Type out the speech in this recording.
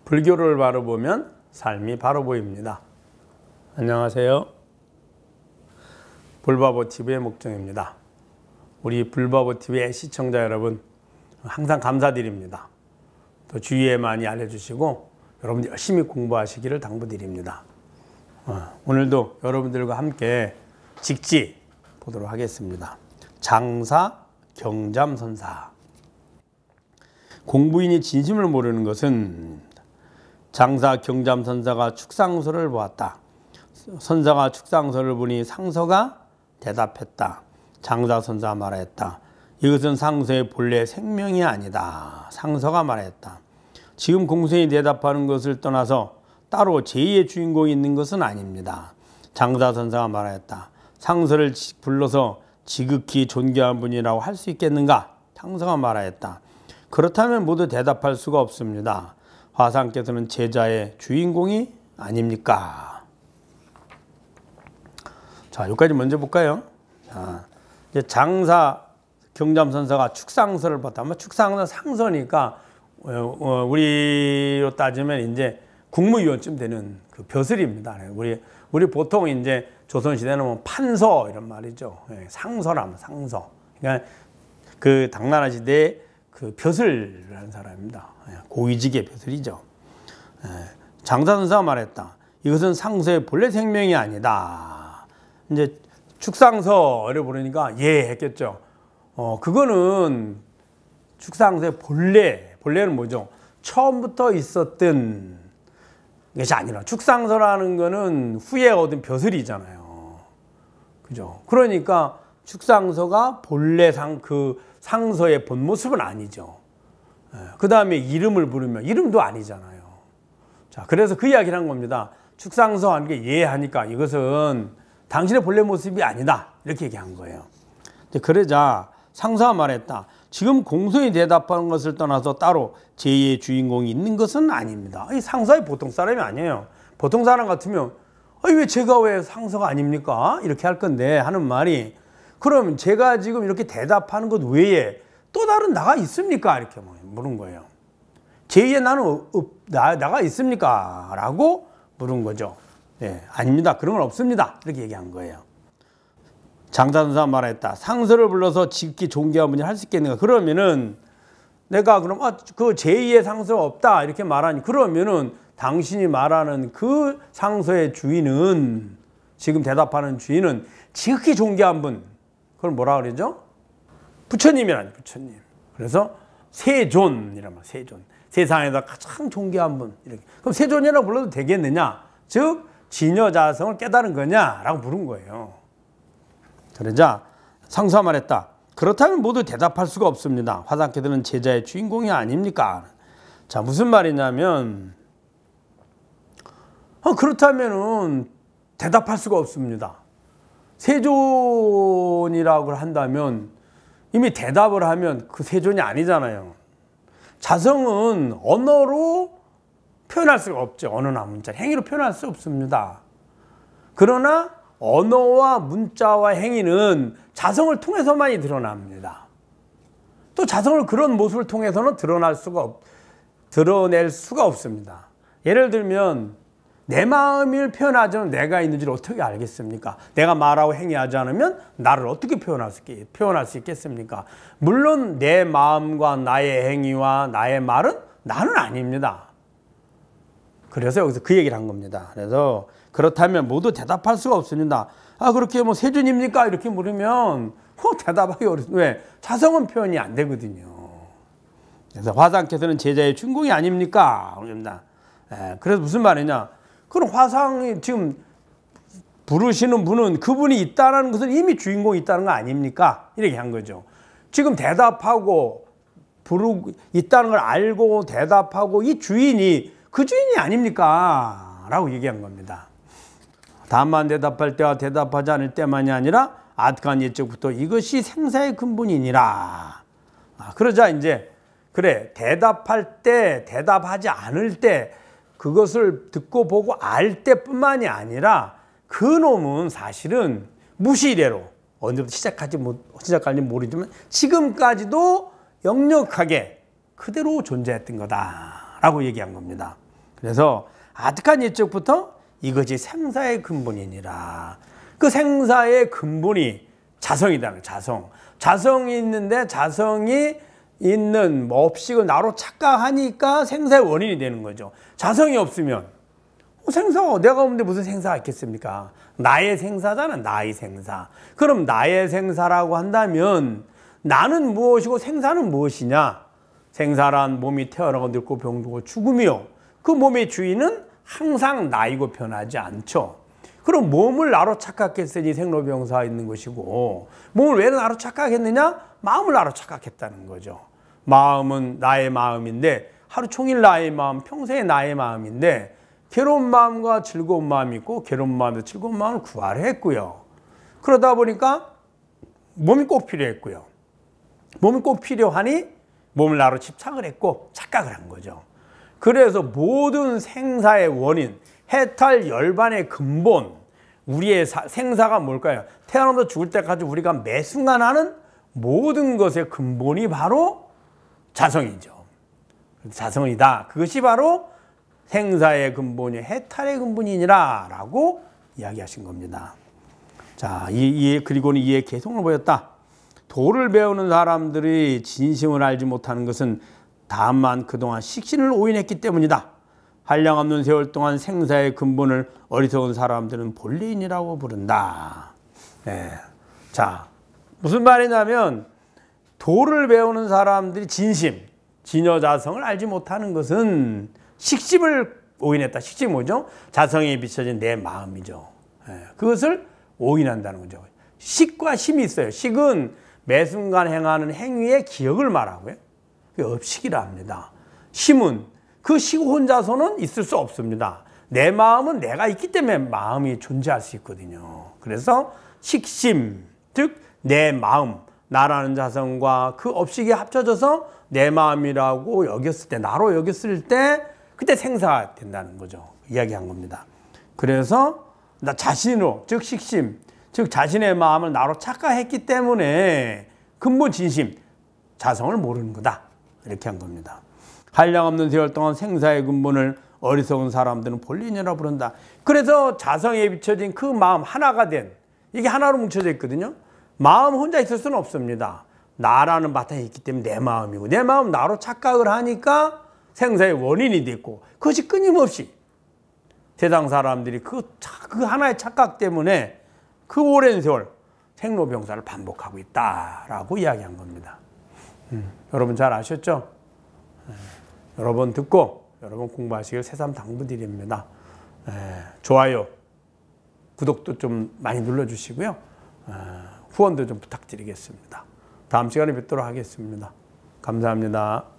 불교를 바로 보면 삶이 바로 보입니다. 안녕하세요. 불바보TV의 목정입니다. 우리 불바보TV의 시청자 여러분 항상 감사드립니다. 또 주위에 많이 알려주시고 여러분들 열심히 공부하시기를 당부드립니다. 오늘도 여러분들과 함께 직지 보도록 하겠습니다. 장사, 경잠선사. 공부인이 진심을 모르는 것은 장사, 경잠선사가 축상서를 보았다. 선사가 축상서를 보니 상서가 대답했다. 장사선사가 말했다. 이것은 상서의 본래 생명이 아니다. 상서가 말했다. 지금 공손히 대답하는 것을 떠나서 따로 제2의 주인공이 있는 것은 아닙니다. 장사선사가 말했다. 상서를 불러서 지극히 존귀한 분이라고 할 수 있겠는가? 상서가 말하였다. 그렇다면 모두 대답할 수가 없습니다. 화상께서는 제자의 주인공이 아닙니까? 자, 여기까지 먼저 볼까요? 자, 이제 장사, 경잠선사가 축상서를 봤다. 축상은 상서니까 우리로 따지면 이제 국무위원쯤 되는 그 벼슬입니다. 우리 보통 이제 조선시대는 뭐 판서 이런 말이죠. 상서라면 상서. 그러니까 그 당나라 시대에 그 벼슬이라는 사람입니다. 고위직의 벼슬이죠. 장사선사가 말했다. 이것은 상서의 본래 생명이 아니다. 이제 축상서를 부르니까 예 했겠죠. 그거는 축상서의 본래는 뭐죠? 처음부터 있었던 것이 아니라 축상서라는 거는 후에 얻은 벼슬이잖아요. 그죠? 그러니까 축상서가 본래 그 상서의 본 모습은 아니죠. 그 다음에 이름을 부르면 이름도 아니잖아요. 자, 그래서 그 이야기를 한 겁니다. 축상서 하는 게 예 하니까 이것은 당신의 본래 모습이 아니다. 이렇게 얘기한 거예요. 그러자 상서가 말했다. 지금 공손히 대답하는 것을 떠나서 따로 제2의 주인공이 있는 것은 아닙니다. 이 상서의 보통 사람이 아니에요. 보통 사람 같으면 왜 제가 왜 상서가 아닙니까? 이렇게 할 건데 하는 말이 그럼 제가 지금 이렇게 대답하는 것 외에 또 다른 나가 있습니까? 이렇게 물은 거예요. 제2의 나가 있습니까? 라고 물은 거죠. 네, 아닙니다. 그런 건 없습니다. 이렇게 얘기한 거예요. 장사선사가 말했다. 상서를 불러서 지극히 존귀한 분이 할 수 있겠는가? 그러면은 내가 그럼 그 제2의 상서가 없다 이렇게 말하니 그러면은 당신이 말하는 그 상서의 주인은 지금 대답하는 주인은 지극히 존귀한 분. 그걸 뭐라 그러죠? 부처님이라니 부처님. 그래서 세존이란 말. 세존. 세상에서 가장 존귀한 분. 이렇게. 그럼 세존이라고 불러도 되겠느냐? 즉 진여자성을 깨달은 거냐라고 물은 거예요. 그러자 상서가 말했다. 그렇다면 모두 대답할 수가 없습니다. 화상께서는 제자의 주인공이 아닙니까? 자, 무슨 말이냐면 그렇다면은 대답할 수가 없습니다. 세존이라고 한다면 이미 대답을 하면 그 세존이 아니잖아요. 자성은 언어로 표현할 수가 없죠. 언어나 문자, 행위로 표현할 수 없습니다. 그러나 언어와 문자와 행위는 자성을 통해서만이 드러납니다. 또 자성을 그런 모습을 통해서는 드러낼 수가 없습니다. 예를 들면 내 마음을 표현하지 않으면 내가 있는지를 어떻게 알겠습니까? 내가 말하고 행위하지 않으면 나를 어떻게 표현할 수 있겠습니까? 물론 내 마음과 나의 행위와 나의 말은 나는 아닙니다. 그래서 여기서 그 얘기를 한 겁니다. 그래서 그렇다면 모두 대답할 수가 없습니다. 그렇게 뭐 세존입니까? 이렇게 물으면 대답하기 어렵습니다. 왜? 자성은 표현이 안 되거든요. 그래서 화상께서는 제자의 주인공이 아닙니까? 그래서 무슨 말이냐? 그럼 화상이 지금 부르시는 분은 그분이 있다는 것은 이미 주인공이 있다는 거 아닙니까? 이렇게 한 거죠. 지금 대답하고 부르고 있다는 걸 알고 대답하고 이 주인이 그 주인이 아닙니까? 라고 얘기한 겁니다. 다만 대답할 때와 대답하지 않을 때만이 아니라 아득한 옛적부터 이것이 생사의 근본이니라. 그러자 이제 그래 대답할 때 대답하지 않을 때 그것을 듣고 보고 알 때뿐만이 아니라 그놈은 사실은 무시대로 언제부터 시작할지 모르지만 지금까지도 역력하게 그대로 존재했던 거다라고 얘기한 겁니다. 그래서 아득한 옛적부터 이것이 생사의 근본이니라. 그 생사의 근본이 자성이다. 자성. 자성이 있는데 자성이 있는 업식을 나로 착각하니까 생사의 원인이 되는 거죠. 자성이 없으면 생사, 내가 없는데 무슨 생사가 있겠습니까? 나의 생사잖아. 나의 생사. 그럼 나의 생사라고 한다면 나는 무엇이고 생사는 무엇이냐? 생사란 몸이 태어나고 늙고 병들고 죽음이요. 그 몸의 주인은 항상 나이고 변하지 않죠. 그럼 몸을 나로 착각했으니 생로병사가 있는 것이고, 몸을 왜 나로 착각했느냐? 마음을 나로 착각했다는 거죠. 마음은 나의 마음인데, 하루 종일 나의 마음, 평생의 나의 마음인데, 괴로운 마음과 즐거운 마음이 있고, 괴로운 마음과 즐거운 마음을 구하했고요. 그러다 보니까 몸이 꼭 필요했고요. 몸이 꼭 필요하니 몸을 나로 집착을 했고 착각을 한 거죠. 그래서 모든 생사의 원인, 해탈 열반의 근본, 우리의 생사가 뭘까요? 태어나서 죽을 때까지 우리가 매 순간 하는 모든 것의 근본이 바로 자성이죠. 자성이다. 그것이 바로 생사의 근본이 해탈의 근본이니라 라고 이야기하신 겁니다. 자, 그리고는 이에 개성을 보였다. 도를 배우는 사람들이 진심을 알지 못하는 것은 다만 그동안 식신을 오인했기 때문이다. 한량없는 세월 동안 생사의 근본을 어리석은 사람들은 본래인이라고 부른다. 네. 자, 무슨 말이냐면 도를 배우는 사람들이 진심, 진여자성을 알지 못하는 것은 식심을 오인했다. 식심이 뭐죠? 자성에 비춰진 내 마음이죠. 네. 그것을 오인한다는 거죠. 식과 심이 있어요. 식은 매 순간 행하는 행위의 기억을 말하고요. 그게 업식이라 합니다. 심은 그 식 혼자서는 있을 수 없습니다. 내 마음은 내가 있기 때문에 마음이 존재할 수 있거든요. 그래서 식심, 즉 내 마음, 나라는 자성과 그 업식이 합쳐져서 내 마음이라고 여겼을 때, 나로 여겼을 때 그때 생사가 된다는 거죠. 이야기한 겁니다. 그래서 나 자신으로, 즉 식심, 즉 자신의 마음을 나로 착각했기 때문에 근본 진심, 자성을 모르는 거다. 이렇게 한 겁니다. 한량없는 세월 동안 생사의 근본을 어리석은 사람들은 본래인이라고 부른다. 그래서 자성에 비춰진 그 마음 하나가 된, 이게 하나로 뭉쳐져 있거든요. 마음 혼자 있을 수는 없습니다. 나라는 바탕이 있기 때문에 내 마음이고, 내 마음 나로 착각을 하니까 생사의 원인이 됐고, 그것이 끊임없이 세상 사람들이 그 하나의 착각 때문에 그 오랜 세월 생로병사를 반복하고 있다라고 이야기한 겁니다. 여러분 잘 아셨죠? 여러분 듣고 여러분 공부하시길 새삼 당부드립니다. 좋아요, 구독도 좀 많이 눌러주시고요. 후원도 좀 부탁드리겠습니다. 다음 시간에 뵙도록 하겠습니다. 감사합니다.